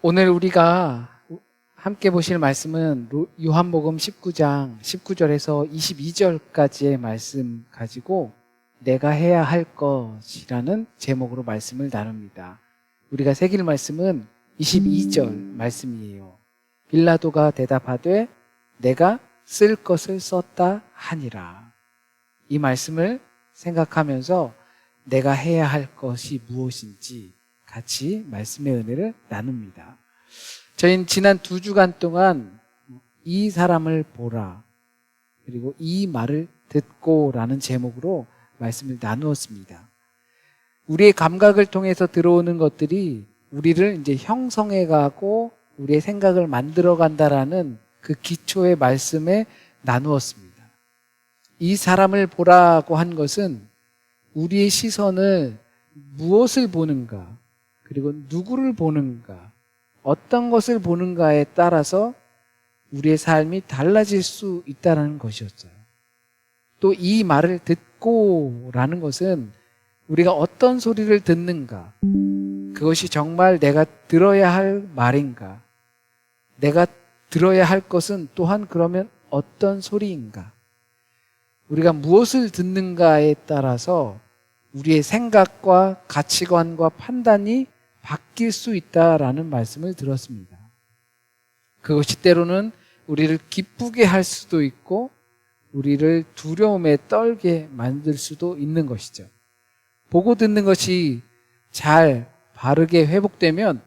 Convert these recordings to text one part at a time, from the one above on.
오늘 우리가 함께 보실 말씀은 요한복음 19장 19절에서 22절까지의 말씀 가지고 내가 해야 할 것이라는 제목으로 말씀을 나눕니다. 우리가 새길 말씀은 22절 말씀이에요. 빌라도가 대답하되 내가 쓸 것을 썼다 하니라. 이 말씀을 생각하면서 내가 해야 할 것이 무엇인지 같이 말씀의 은혜를 나눕니다. 저희는 지난 2주간 동안 이 사람을 보라 그리고 이 말을 듣고 라는 제목으로 말씀을 나누었습니다. 우리의 감각을 통해서 들어오는 것들이 우리를 이제 형성해 가고 우리의 생각을 만들어 간다라는 그 기초의 말씀에 나누었습니다. 이 사람을 보라고 한 것은 우리의 시선을 무엇을 보는가 그리고 누구를 보는가 어떤 것을 보는가에 따라서 우리의 삶이 달라질 수 있다는 것이었어요. 또 이 말을 듣고 라는 것은 우리가 어떤 소리를 듣는가 그것이 정말 내가 들어야 할 말인가 내가 들어야 할 것은 또한 그러면 어떤 소리인가 우리가 무엇을 듣는가에 따라서 우리의 생각과 가치관과 판단이 바뀔 수 있다라는 말씀을 들었습니다. 그것이 때로는 우리를 기쁘게 할 수도 있고 우리를 두려움에 떨게 만들 수도 있는 것이죠. 보고 듣는 것이 잘 바르게 회복되면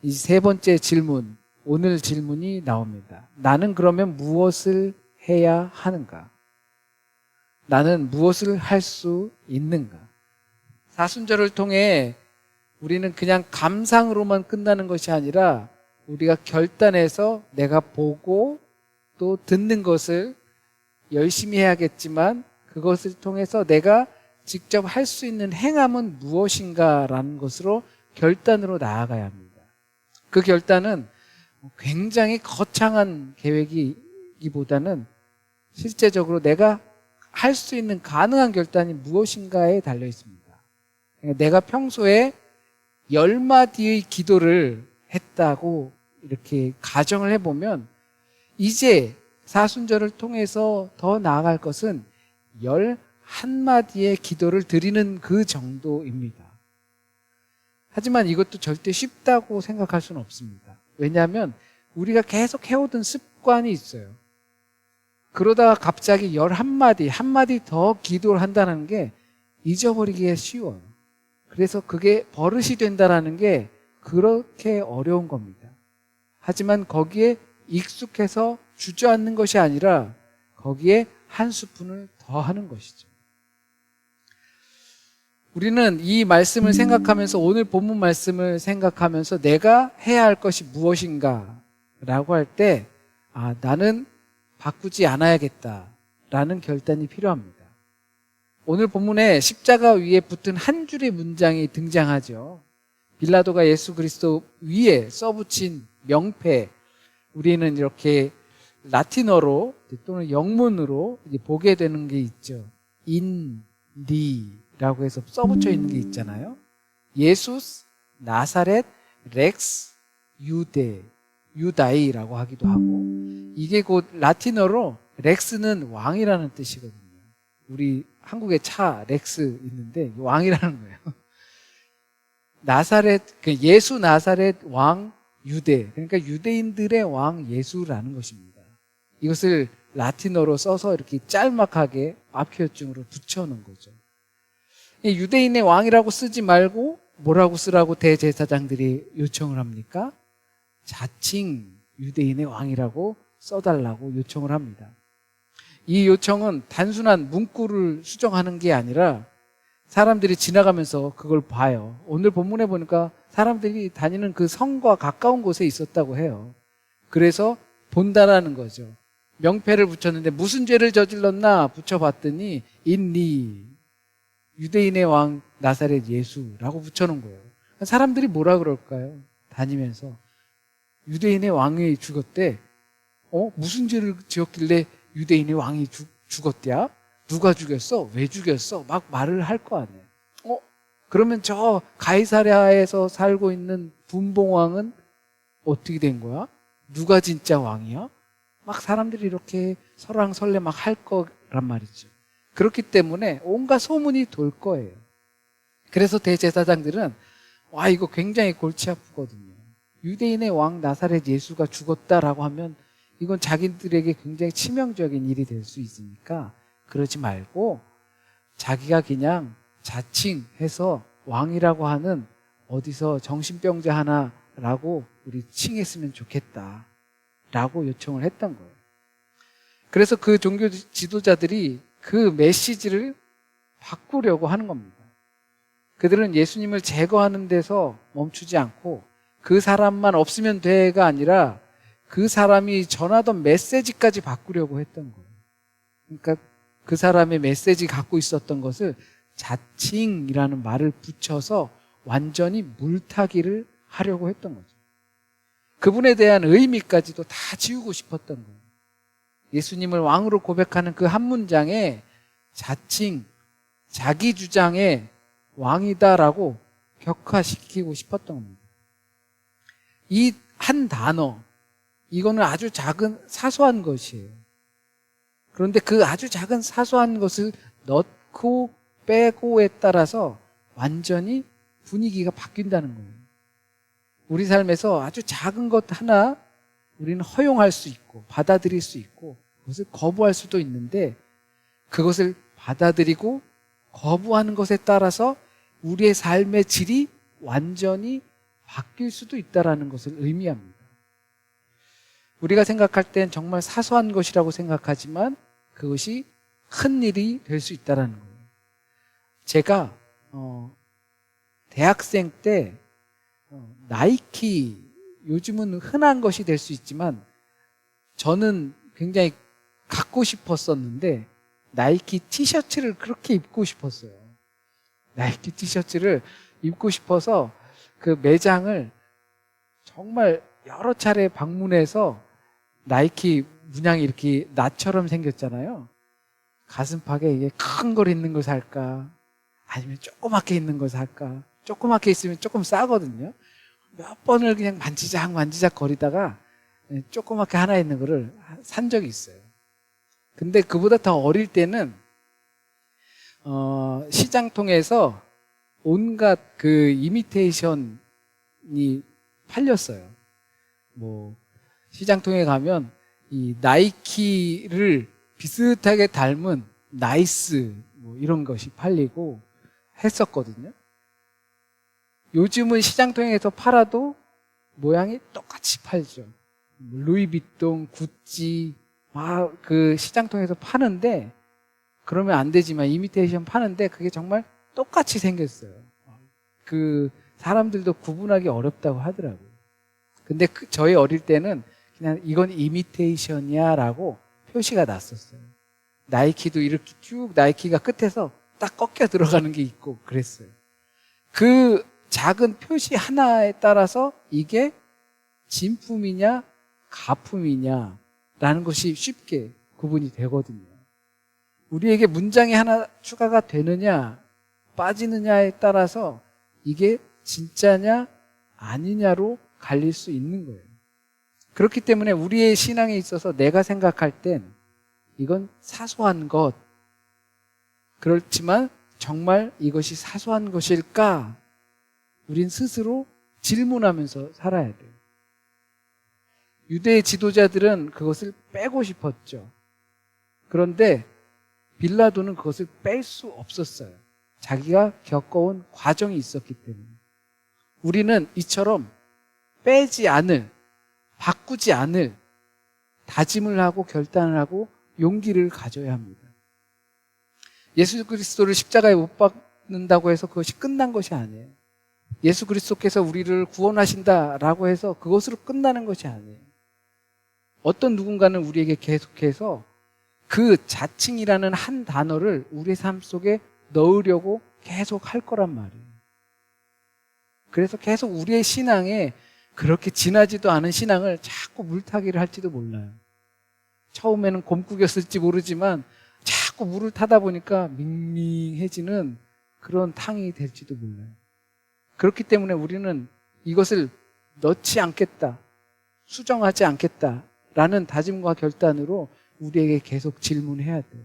이 세 번째 질문, 오늘 질문이 나옵니다. 나는 그러면 무엇을 해야 하는가? 나는 무엇을 할 수 있는가? 사순절을 통해 우리는 그냥 감상으로만 끝나는 것이 아니라 우리가 결단해서 내가 보고 또 듣는 것을 열심히 해야겠지만 그것을 통해서 내가 직접 할 수 있는 행함은 무엇인가라는 것으로 결단으로 나아가야 합니다. 그 결단은 굉장히 거창한 계획이기보다는 실제적으로 내가 할 수 있는 가능한 결단이 무엇인가에 달려 있습니다. 내가 평소에 10마디의 기도를 했다고 이렇게 가정을 해보면 이제 사순절을 통해서 더 나아갈 것은 11마디의 기도를 드리는 그 정도입니다. 하지만 이것도 절대 쉽다고 생각할 수는 없습니다. 왜냐하면 우리가 계속 해오던 습관이 있어요. 그러다가 갑자기 11마디, 한 마디 더 기도를 한다는 게 잊어버리기가 쉬워요. 그래서 그게 버릇이 된다는 게 그렇게 어려운 겁니다. 하지만 거기에 익숙해서 주저앉는 것이 아니라 거기에 한 스푼을 더 하는 것이죠. 우리는 이 말씀을 생각하면서 오늘 본문 말씀을 생각하면서 내가 해야 할 것이 무엇인가 라고 할 때 나는 바꾸지 않아야겠다라는 결단이 필요합니다. 오늘 본문에 십자가 위에 붙은 한 줄의 문장이 등장하죠. 빌라도가 예수 그리스도 위에 써붙인 명패, 우리는 이렇게 라틴어로 또는 영문으로 보게 되는 게 있죠. 인리라고 해서 써붙여 있는 게 있잖아요. 예수스 나사렛 렉스 유대 유다이라고 하기도 하고 이게 곧 라틴어로 렉스는 왕이라는 뜻이거든요. 우리 한국에 차 렉스 있는데 왕이라는 거예요. 나사렛 예수 나사렛 왕 유대 그러니까 유대인들의 왕 예수라는 것입니다. 이것을 라틴어로 써서 이렇게 짤막하게 앞표준으로 붙여놓은 거죠. 유대인의 왕이라고 쓰지 말고 뭐라고 쓰라고 대제사장들이 요청을 합니까? 자칭 유대인의 왕이라고 써달라고 요청을 합니다. 이 요청은 단순한 문구를 수정하는 게 아니라 사람들이 지나가면서 그걸 봐요. 오늘 본문에 보니까 사람들이 다니는 그 성과 가까운 곳에 있었다고 해요. 그래서 본다라는 거죠. 명패를 붙였는데 무슨 죄를 저질렀나 붙여봤더니 인리 유대인의 왕 나사렛 예수라고 붙여놓은 거예요. 사람들이 뭐라 그럴까요? 다니면서 유대인의 왕이 죽었대. 무슨 죄를 지었길래 유대인의 왕이 죽었대야? 누가 죽였어? 왜 죽였어? 막 말을 할 거 아니에요. 그러면 저 가이사랴에서 살고 있는 분봉왕은 어떻게 된 거야? 누가 진짜 왕이야? 막 사람들이 이렇게 설왕설래 막 할 거란 말이죠. 그렇기 때문에 온갖 소문이 돌 거예요. 그래서 대제사장들은 이거 굉장히 골치 아프거든요. 유대인의 왕 나사렛 예수가 죽었다라고 하면 이건 자기들에게 굉장히 치명적인 일이 될 수 있으니까 그러지 말고 자기가 그냥 자칭해서 왕이라고 하는 어디서 정신병자 하나라고 우리 칭했으면 좋겠다라고 요청을 했던 거예요. 그래서 그 종교 지도자들이 그 메시지를 바꾸려고 하는 겁니다. 그들은 예수님을 제거하는 데서 멈추지 않고 그 사람만 없으면 돼가 아니라 그 사람이 전하던 메시지까지 바꾸려고 했던 거예요. 그러니까 그 사람의 메시지 갖고 있었던 것을 자칭이라는 말을 붙여서 완전히 물타기를 하려고 했던 거죠. 그분에 대한 의미까지도 다 지우고 싶었던 거예요. 예수님을 왕으로 고백하는 그 한 문장에 자칭, 자기 주장의 왕이다라고 격화시키고 싶었던 겁니다. 이 한 단어, 이거는 아주 작은 사소한 것이에요. 그런데 그 아주 작은 사소한 것을 넣고 빼고에 따라서 완전히 분위기가 바뀐다는 거예요. 우리 삶에서 아주 작은 것 하나 우리는 허용할 수 있고 받아들일 수 있고 그것을 거부할 수도 있는데 그것을 받아들이고 거부하는 것에 따라서 우리의 삶의 질이 완전히 바뀔 수도 있다는 것을 의미합니다. 우리가 생각할 땐 정말 사소한 것이라고 생각하지만 그것이 큰 일이 될 수 있다는 거예요. 제가 대학생 때 나이키, 요즘은 흔한 것이 될 수 있지만 저는 굉장히 갖고 싶었었는데 나이키 티셔츠를 그렇게 입고 싶었어요. 나이키 티셔츠를 입고 싶어서 그 매장을 정말 여러 차례 방문해서 나이키 문양이 이렇게 나처럼 생겼잖아요. 가슴팍에 이게 큰 걸 있는 걸 살까? 아니면 조그맣게 있는 걸 살까? 조그맣게 있으면 조금 싸거든요. 몇 번을 그냥 만지작 거리다가 조그맣게 하나 있는 거를 산 적이 있어요. 근데 그보다 더 어릴 때는 시장통에서 온갖 그 이미테이션이 팔렸어요. 뭐 시장통에 가면 이 나이키를 비슷하게 닮은 나이스 뭐 이런 것이 팔리고 했었거든요. 요즘은 시장통에서 팔아도 모양이 똑같이 팔죠. 루이비통, 구찌 막 그 시장통에서 파는데 그러면 안 되지만 이미테이션 파는데 그게 정말 똑같이 생겼어요. 그 사람들도 구분하기 어렵다고 하더라고요. 근데 저희 어릴 때는 그냥 이건 이미테이션이야 라고 표시가 났었어요. 나이키도 이렇게 쭉 나이키가 끝에서 딱 꺾여 들어가는 게 있고 그랬어요. 그 작은 표시 하나에 따라서 이게 진품이냐 가품이냐 라는 것이 쉽게 구분이 되거든요. 우리에게 문장이 하나 추가가 되느냐 빠지느냐에 따라서 이게 진짜냐 아니냐로 갈릴 수 있는 거예요. 그렇기 때문에 우리의 신앙에 있어서 내가 생각할 땐 이건 사소한 것, 그렇지만 정말 이것이 사소한 것일까? 우린 스스로 질문하면서 살아야 돼요. 유대의 지도자들은 그것을 빼고 싶었죠. 그런데 빌라도는 그것을 뺄 수 없었어요. 자기가 겪어온 과정이 있었기 때문에. 우리는 이처럼 빼지 않을, 바꾸지 않을 다짐을 하고 결단을 하고 용기를 가져야 합니다. 예수 그리스도를 십자가에 못 박는다고 해서 그것이 끝난 것이 아니에요. 예수 그리스도께서 우리를 구원하신다라고 해서 그것으로 끝나는 것이 아니에요. 어떤 누군가는 우리에게 계속해서 그 자칭이라는 한 단어를 우리의 삶 속에 넣으려고 계속 할 거란 말이에요. 그래서 계속 우리의 신앙에 그렇게 진하지도 않은 신앙을 자꾸 물타기를 할지도 몰라요. 처음에는 곰국이었을지 모르지만 자꾸 물을 타다 보니까 밍밍해지는 그런 탕이 될지도 몰라요. 그렇기 때문에 우리는 이것을 넣지 않겠다, 수정하지 않겠다라는 다짐과 결단으로 우리에게 계속 질문해야 돼요.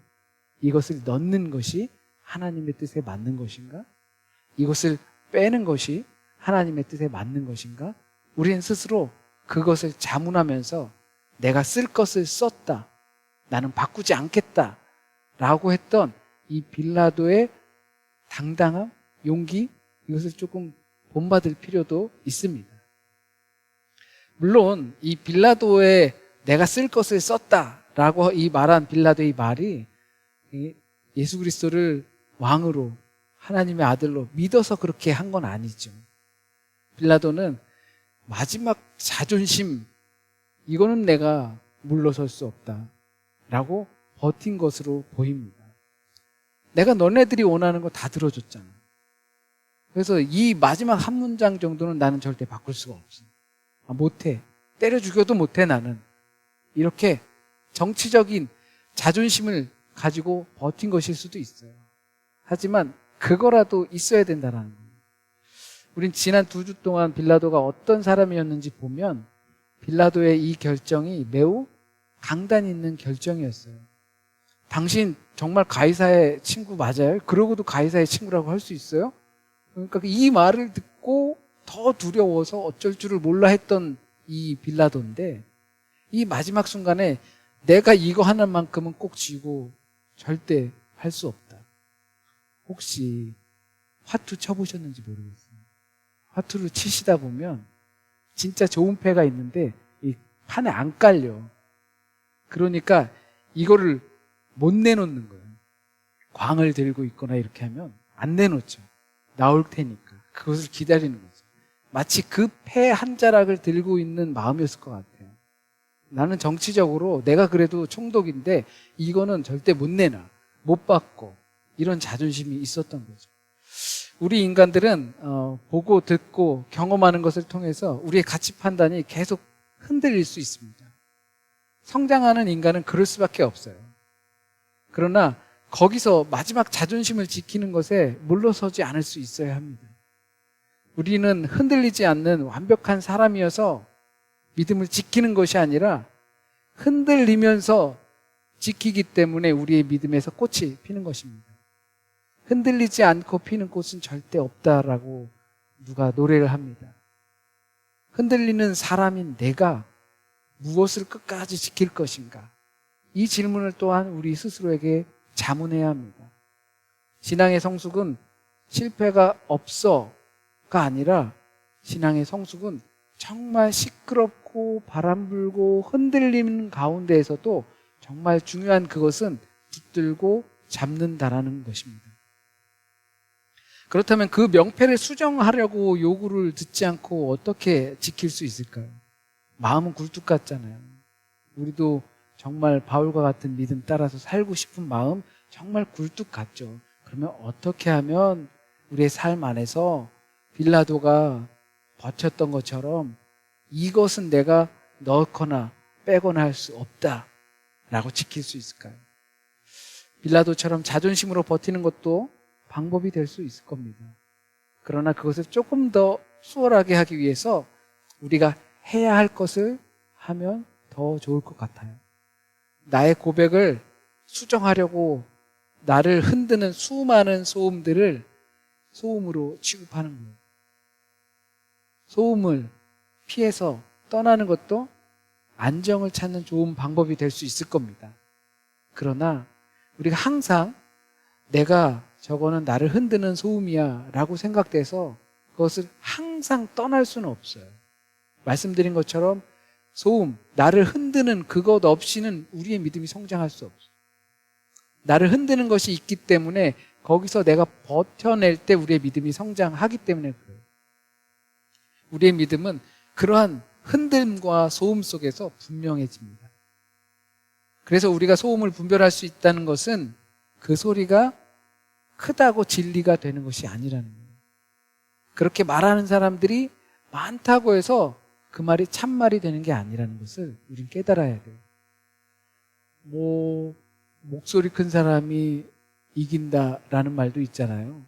이것을 넣는 것이 하나님의 뜻에 맞는 것인가? 이것을 빼는 것이 하나님의 뜻에 맞는 것인가? 우리는 스스로 그것을 자문하면서 내가 쓸 것을 썼다, 나는 바꾸지 않겠다 라고 했던 이 빌라도의 당당함, 용기, 이것을 조금 본받을 필요도 있습니다. 물론 이 빌라도의 내가 쓸 것을 썼다라고 이 말한 빌라도의 말이 예수 그리스도를 왕으로 하나님의 아들로 믿어서 그렇게 한 건 아니죠. 빌라도는 마지막 자존심, 이거는 내가 물러설 수 없다 라고 버틴 것으로 보입니다. 내가 너네들이 원하는 거 다 들어줬잖아. 그래서 이 마지막 한 문장 정도는 나는 절대 바꿀 수가 없어. 못해. 때려 죽여도 못해 나는. 이렇게 정치적인 자존심을 가지고 버틴 것일 수도 있어요. 하지만 그거라도 있어야 된다는 거예요. 우린 지난 2주 동안 빌라도가 어떤 사람이었는지 보면 빌라도의 이 결정이 매우 강단 있는 결정이었어요. 당신 정말 가이사의 친구 맞아요? 그러고도 가이사의 친구라고 할 수 있어요? 그러니까 이 말을 듣고 더 두려워서 어쩔 줄을 몰라 했던 이 빌라도인데, 이 마지막 순간에 내가 이거 하나만큼은 꼭 쥐고 절대 할 수 없다. 혹시 화투 쳐보셨는지 모르겠어요. 화투를 치시다 보면 진짜 좋은 패가 있는데 이 판에 안 깔려. 그러니까 이거를 못 내놓는 거예요. 광을 들고 있거나 이렇게 하면 안 내놓죠. 나올 테니까. 그것을 기다리는 거죠. 마치 그 패 한 자락을 들고 있는 마음이었을 것 같아요. 나는 정치적으로 내가 그래도 총독인데 이거는 절대 못 내놔, 못 받고, 이런 자존심이 있었던 거죠. 우리 인간들은 보고 듣고 경험하는 것을 통해서 우리의 가치 판단이 계속 흔들릴 수 있습니다. 성장하는 인간은 그럴 수밖에 없어요. 그러나 거기서 마지막 자존심을 지키는 것에 물러서지 않을 수 있어야 합니다. 우리는 흔들리지 않는 완벽한 사람이어서 믿음을 지키는 것이 아니라 흔들리면서 지키기 때문에 우리의 믿음에서 꽃이 피는 것입니다. 흔들리지 않고 피는 꽃은 절대 없다라고 누가 노래를 합니다. 흔들리는 사람인 내가 무엇을 끝까지 지킬 것인가? 이 질문을 또한 우리 스스로에게 자문해야 합니다. 신앙의 성숙은 실패가 없어가 아니라 신앙의 성숙은 정말 시끄럽고 바람 불고 흔들리는 가운데에서도 정말 중요한 그것은 붙들고 잡는다라는 것입니다. 그렇다면 그 명패를 수정하려고 요구를 듣지 않고 어떻게 지킬 수 있을까요? 마음은 굴뚝 같잖아요. 우리도 정말 바울과 같은 믿음 따라서 살고 싶은 마음 정말 굴뚝 같죠. 그러면 어떻게 하면 우리의 삶 안에서 빌라도가 버텼던 것처럼 이것은 내가 넣거나 빼거나 할 수 없다라고 지킬 수 있을까요? 빌라도처럼 자존심으로 버티는 것도 방법이 될 수 있을 겁니다. 그러나 그것을 조금 더 수월하게 하기 위해서 우리가 해야 할 것을 하면 더 좋을 것 같아요. 나의 고백을 수정하려고 나를 흔드는 수많은 소음들을 소음으로 취급하는 거예요. 소음을 피해서 떠나는 것도 안정을 찾는 좋은 방법이 될 수 있을 겁니다. 그러나 우리가 항상 내가 저거는 나를 흔드는 소음이야 라고 생각돼서 그것을 항상 떠날 수는 없어요. 말씀드린 것처럼 소음, 나를 흔드는 그것 없이는 우리의 믿음이 성장할 수 없어요. 나를 흔드는 것이 있기 때문에 거기서 내가 버텨낼 때 우리의 믿음이 성장하기 때문에 그래요. 우리의 믿음은 그러한 흔들림과 소음 속에서 분명해집니다. 그래서 우리가 소음을 분별할 수 있다는 것은 그 소리가 크다고 진리가 되는 것이 아니라는 거예요. 그렇게 말하는 사람들이 많다고 해서 그 말이 참말이 되는 게 아니라는 것을 우린 깨달아야 돼요. 목소리 큰 사람이 이긴다라는 말도 있잖아요.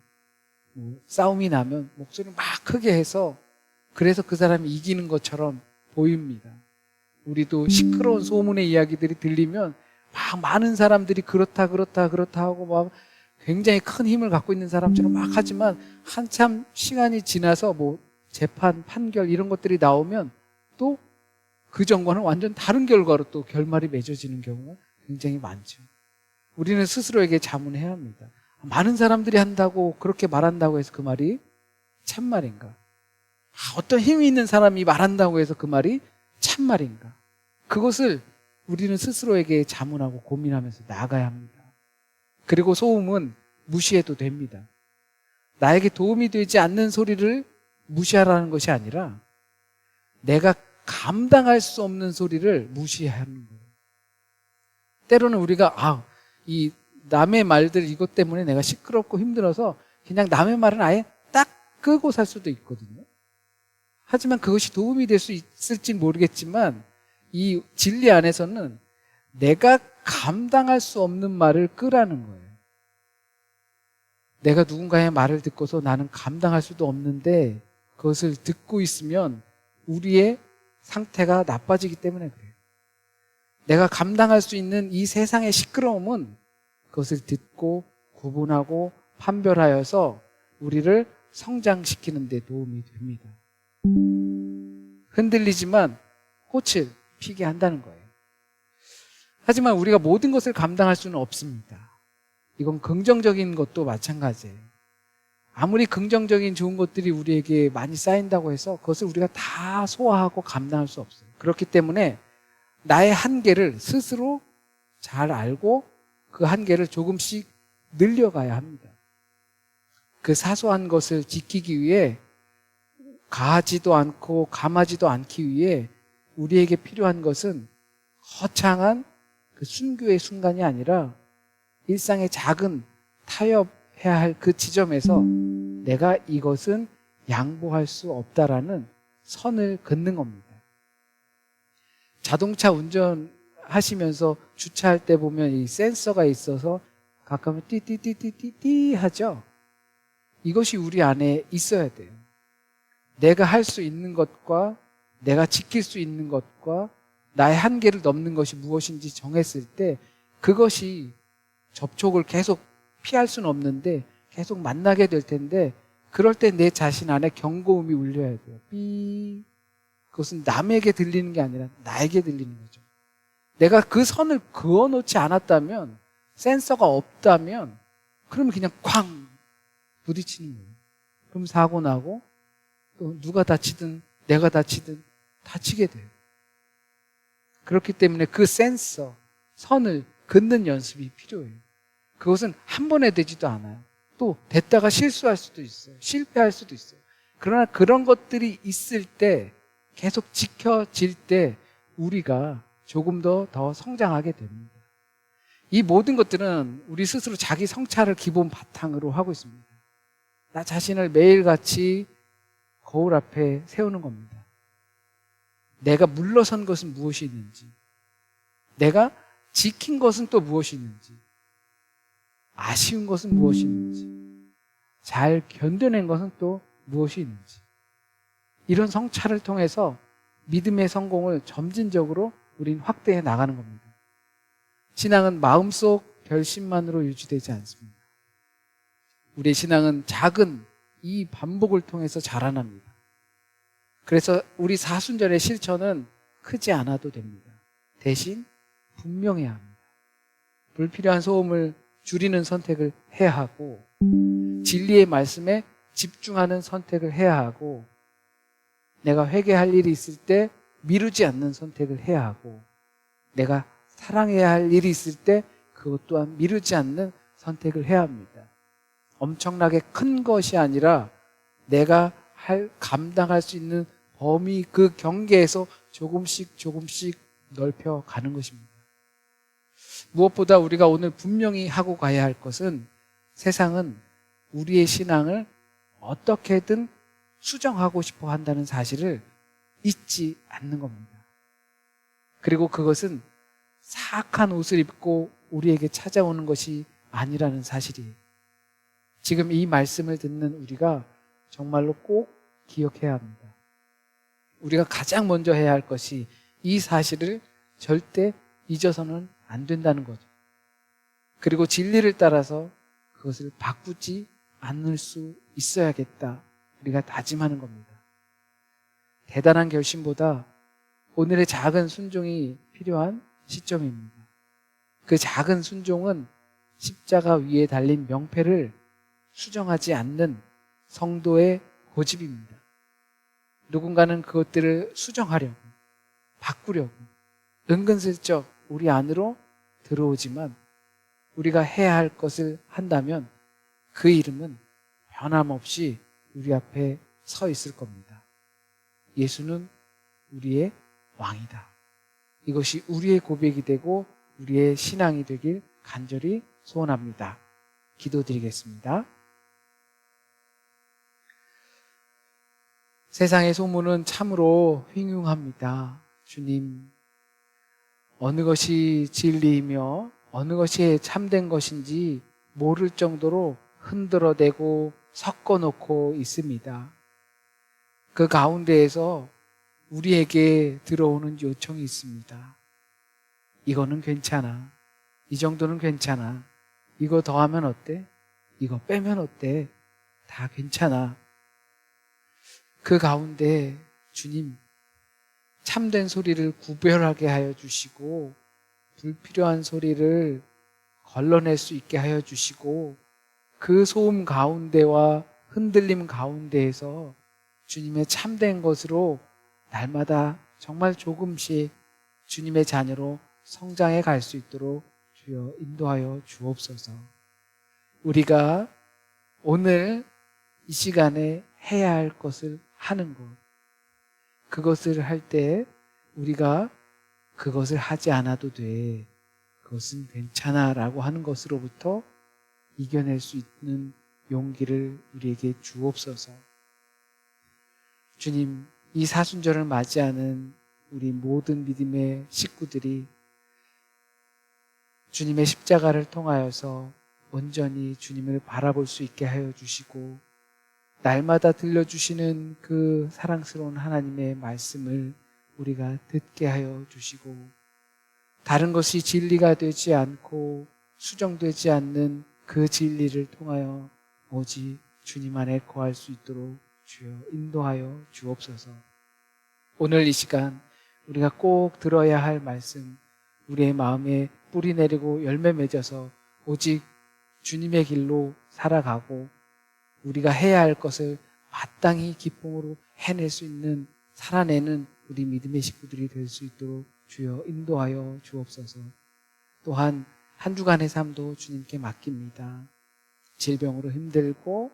싸움이 나면 목소리 막 크게 해서 그래서 그 사람이 이기는 것처럼 보입니다. 우리도 시끄러운 소문의 이야기들이 들리면 막 많은 사람들이 그렇다 하고 막 굉장히 큰 힘을 갖고 있는 사람처럼 막 하지만 한참 시간이 지나서 재판, 판결 이런 것들이 나오면 또 그 전과는 완전 다른 결과로 또 결말이 맺어지는 경우가 굉장히 많죠. 우리는 스스로에게 자문해야 합니다. 많은 사람들이 한다고 그렇게 말한다고 해서 그 말이 참말인가? 어떤 힘이 있는 사람이 말한다고 해서 그 말이 참말인가? 그것을 우리는 스스로에게 자문하고 고민하면서 나아가야 합니다. 그리고 소음은 무시해도 됩니다. 나에게 도움이 되지 않는 소리를 무시하라는 것이 아니라 내가 감당할 수 없는 소리를 무시하는 거예요. 때로는 우리가 이 남의 말들 이것 때문에 내가 시끄럽고 힘들어서 그냥 남의 말은 아예 딱 끄고 살 수도 있거든요. 하지만 그것이 도움이 될 수 있을지 모르겠지만 이 진리 안에서는 내가 감당할 수 없는 말을 끄라는 거예요. 내가 누군가의 말을 듣고서 나는 감당할 수도 없는데 그것을 듣고 있으면 우리의 상태가 나빠지기 때문에 그래요. 내가 감당할 수 있는 이 세상의 시끄러움은 그것을 듣고 구분하고 판별하여서 우리를 성장시키는 데 도움이 됩니다. 흔들리지만 꽃을 피게 한다는 거예요. 하지만 우리가 모든 것을 감당할 수는 없습니다. 이건 긍정적인 것도 마찬가지예요. 아무리 긍정적인 좋은 것들이 우리에게 많이 쌓인다고 해서 그것을 우리가 다 소화하고 감당할 수 없어요. 그렇기 때문에 나의 한계를 스스로 잘 알고 그 한계를 조금씩 늘려가야 합니다. 그 사소한 것을 지키기 위해 가하지도 않고 감하지도 않기 위해 우리에게 필요한 것은 거창한 그 순교의 순간이 아니라 일상의 작은 타협해야 할 그 지점에서 내가 이것은 양보할 수 없다라는 선을 긋는 겁니다. 자동차 운전하시면서 주차할 때 보면 이 센서가 있어서 가끔은 띠띠띠띠띠 하죠. 이것이 우리 안에 있어야 돼요. 내가 할 수 있는 것과 내가 지킬 수 있는 것과 나의 한계를 넘는 것이 무엇인지 정했을 때 그것이 접촉을 계속 피할 수는 없는데 계속 만나게 될 텐데 그럴 때 내 자신 안에 경고음이 울려야 돼요. 삐. 그것은 남에게 들리는 게 아니라 나에게 들리는 거죠. 내가 그 선을 그어놓지 않았다면 센서가 없다면 그러면 그냥 쾅 부딪히는 거예요. 그럼 사고 나고 또 누가 다치든 내가 다치든 다치게 돼요. 그렇기 때문에 그 센서, 선을 긋는 연습이 필요해요. 그것은 한 번에 되지도 않아요. 또 됐다가 실수할 수도 있어요. 실패할 수도 있어요. 그러나 그런 것들이 있을 때 계속 지켜질 때 우리가 조금 더 성장하게 됩니다. 이 모든 것들은 우리 스스로 자기 성찰을 기본 바탕으로 하고 있습니다. 나 자신을 매일같이 거울 앞에 세우는 겁니다. 내가 물러선 것은 무엇이 있는지, 내가 지킨 것은 또 무엇이 있는지, 아쉬운 것은 무엇이 있는지, 잘 견뎌낸 것은 또 무엇이 있는지, 이런 성찰을 통해서 믿음의 성공을 점진적으로 우린 확대해 나가는 겁니다. 신앙은 마음속 결심만으로 유지되지 않습니다. 우리의 신앙은 작은 이 반복을 통해서 자라납니다. 그래서 우리 사순절의 실천은 크지 않아도 됩니다. 대신 분명해야 합니다. 불필요한 소음을 줄이는 선택을 해야 하고 진리의 말씀에 집중하는 선택을 해야 하고 내가 회개할 일이 있을 때 미루지 않는 선택을 해야 하고 내가 사랑해야 할 일이 있을 때 그것 또한 미루지 않는 선택을 해야 합니다. 엄청나게 큰 것이 아니라 내가 감당할 수 있는 범위 그 경계에서 조금씩 넓혀가는 것입니다. 무엇보다 우리가 오늘 분명히 하고 가야 할 것은 세상은 우리의 신앙을 어떻게든 수정하고 싶어 한다는 사실을 잊지 않는 겁니다. 그리고 그것은 사악한 옷을 입고 우리에게 찾아오는 것이 아니라는 사실이에요. 지금 이 말씀을 듣는 우리가 정말로 꼭 기억해야 합니다. 우리가 가장 먼저 해야 할 것이 이 사실을 절대 잊어서는 안 된다는 거죠. 그리고 진리를 따라서 그것을 바꾸지 않을 수 있어야겠다. 우리가 다짐하는 겁니다. 대단한 결심보다 오늘의 작은 순종이 필요한 시점입니다. 그 작은 순종은 십자가 위에 달린 명패를 수정하지 않는 성도의 고집입니다. 누군가는 그것들을 수정하려고, 바꾸려고 은근슬쩍 우리 안으로 들어오지만 우리가 해야 할 것을 한다면 그 이름은 변함없이 우리 앞에 서 있을 겁니다. 예수는 우리의 왕이다. 이것이 우리의 고백이 되고 우리의 신앙이 되길 간절히 소원합니다. 기도드리겠습니다. 세상의 소문은 참으로 흉흉합니다. 주님, 어느 것이 진리이며 어느 것이 참된 것인지 모를 정도로 흔들어대고 섞어놓고 있습니다. 그 가운데에서 우리에게 들어오는 요청이 있습니다. 이거는 괜찮아. 이 정도는 괜찮아. 이거 더하면 어때? 이거 빼면 어때? 다 괜찮아. 그 가운데 주님, 참된 소리를 구별하게 하여 주시고 불필요한 소리를 걸러낼 수 있게 하여 주시고 그 소음 가운데와 흔들림 가운데에서 주님의 참된 것으로 날마다 정말 조금씩 주님의 자녀로 성장해 갈 수 있도록 주여 인도하여 주옵소서. 우리가 오늘 이 시간에 해야 할 것을 하는 것, 그것을 할 때 우리가 그것을 하지 않아도 돼, 그것은 괜찮아 라고 하는 것으로부터 이겨낼 수 있는 용기를 우리에게 주옵소서. 주님, 이 사순절을 맞이하는 우리 모든 믿음의 식구들이 주님의 십자가를 통하여서 온전히 주님을 바라볼 수 있게 하여 주시고 날마다 들려주시는 그 사랑스러운 하나님의 말씀을 우리가 듣게 하여 주시고 다른 것이 진리가 되지 않고 수정되지 않는 그 진리를 통하여 오직 주님 안에 거할 수 있도록 주여 인도하여 주옵소서. 오늘 이 시간 우리가 꼭 들어야 할 말씀, 우리의 마음에 뿌리 내리고 열매 맺어서 오직 주님의 길로 살아가고 우리가 해야 할 것을 마땅히 기쁨으로 해낼 수 있는, 살아내는 우리 믿음의 식구들이 될 수 있도록 주여 인도하여 주옵소서. 또한 한 주간의 삶도 주님께 맡깁니다. 질병으로 힘들고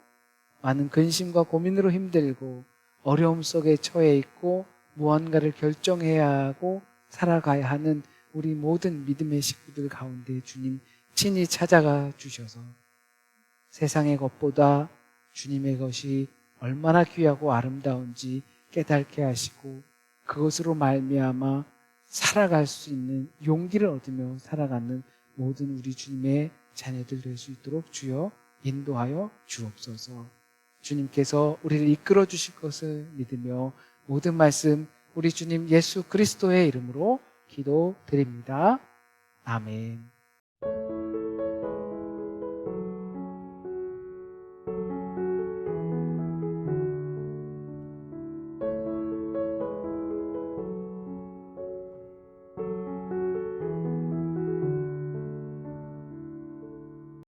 많은 근심과 고민으로 힘들고 어려움 속에 처해 있고 무언가를 결정해야 하고 살아가야 하는 우리 모든 믿음의 식구들 가운데 주님 친히 찾아가 주셔서 세상의 것보다 주님의 것이 얼마나 귀하고 아름다운지 깨닫게 하시고 그것으로 말미암아 살아갈 수 있는 용기를 얻으며 살아가는 모든 우리 주님의 자녀들 될 수 있도록 주여 인도하여 주옵소서. 주님께서 우리를 이끌어 주실 것을 믿으며 모든 말씀 우리 주님 예수 그리스도의 이름으로 기도드립니다. 아멘.